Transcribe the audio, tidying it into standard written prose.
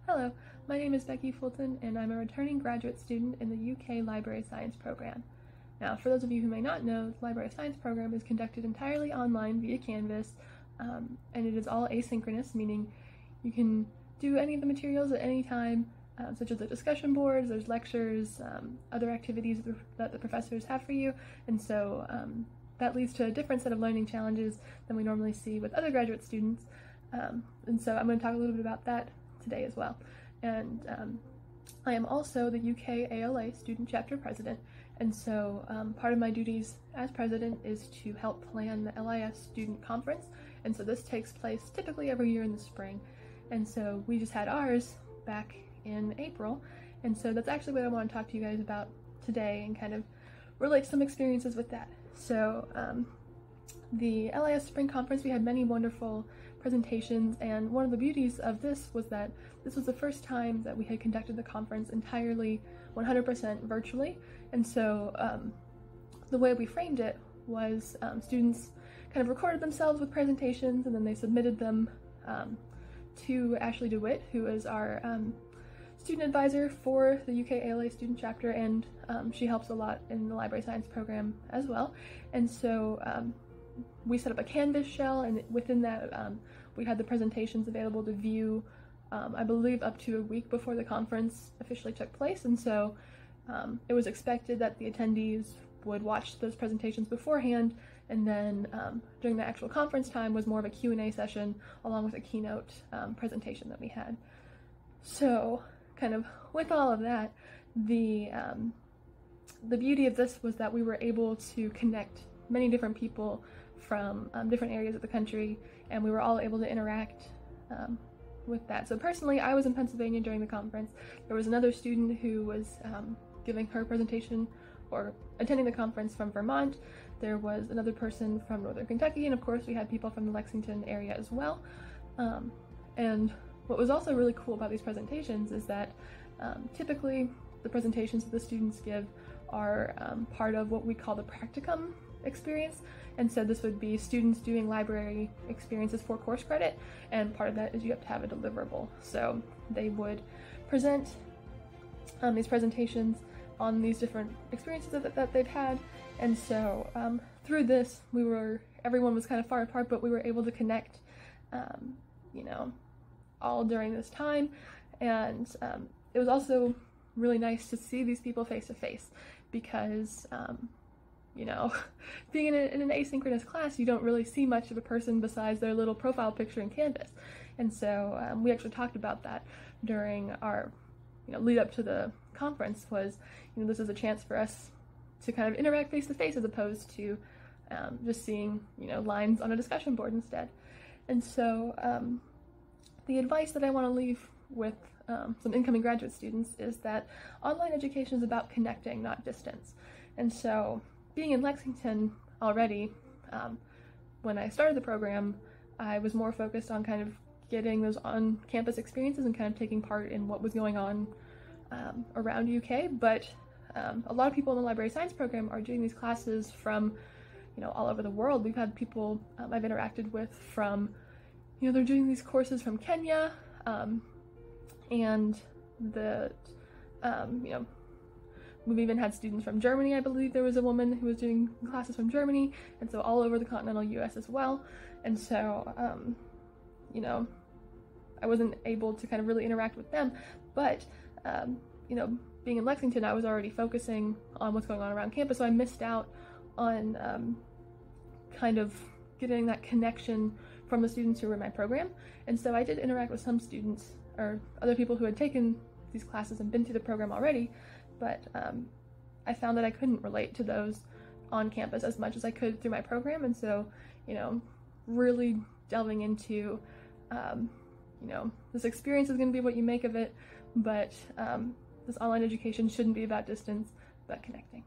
Hello, my name is Becky Fulton, and I'm a returning graduate student in the UK Library Science program. Now, for those of you who may not know, the Library Science program is conducted entirely online via Canvas, and it is all asynchronous, meaning you can do any of the materials at any time, such as the discussion boards, there's lectures, other activities that the professors have for you, and so that leads to a different set of learning challenges than we normally see with other graduate students, and so I'm going to talk a little bit about that today as well. And I am also the UK ALA student chapter president, and so part of my duties as president is to help plan the LIS student conference, and so this takes place typically every year in the spring, and so we just had ours back in April, and so that's actually what I want to talk to you guys about today and kind of relate some experiences with that. So the LIS Spring Conference, we had many wonderful presentations, and one of the beauties of this was that this was the first time that we had conducted the conference entirely 100% virtually, and so the way we framed it was students kind of recorded themselves with presentations, and then they submitted them to Ashley DeWitt, who is our student advisor for the UK ALA student chapter, and she helps a lot in the library science program as well. And so we set up a Canvas shell, and within that we had the presentations available to view, I believe up to a week before the conference officially took place, and so it was expected that the attendees would watch those presentations beforehand, and then during the actual conference time was more of a Q&A session along with a keynote presentation that we had. So kind of with all of that, the beauty of this was that we were able to connect many different people from different areas of the country, and we were all able to interact with that. So personally, I was in Pennsylvania during the conference. There was another student who was giving her presentation or attending the conference from Vermont. There was another person from Northern Kentucky, and of course we had people from the Lexington area as well. And what was also really cool about these presentations is that typically the presentations that the students give are part of what we call the practicum experience, and so this would be students doing library experiences for course credit, and part of that is you have to have a deliverable. So they would present these presentations on these different experiences that they've had, and so through this everyone was kind of far apart, but we were able to connect all during this time, and it was also really nice to see these people face to face, because being in an asynchronous class, you don't really see much of a person besides their little profile picture in Canvas. And so we actually talked about that during our lead up to the conference, was this is a chance for us to kind of interact face to face as opposed to just seeing lines on a discussion board instead. And so the advice that I want to leave with some incoming graduate students is that online education is about connecting, not distance. And so being in Lexington already, when I started the program, I was more focused on kind of getting those on-campus experiences and kind of taking part in what was going on around UK, but a lot of people in the library science program are doing these classes from all over the world. We've had people I've interacted with from they're doing these courses from Kenya, and we've even had students from Germany. I believe there was a woman who was doing classes from Germany, and so all over the continental US as well. And so I wasn't able to kind of really interact with them, but being in Lexington, I was already focusing on what's going on around campus, so I missed out on kind of getting that connection from the students who were in my program. And so I did interact with some students or other people who had taken these classes and been through the program already, but I found that I couldn't relate to those on campus as much as I could through my program. And so really delving into this experience is going to be what you make of it, but this online education shouldn't be about distance, but connecting.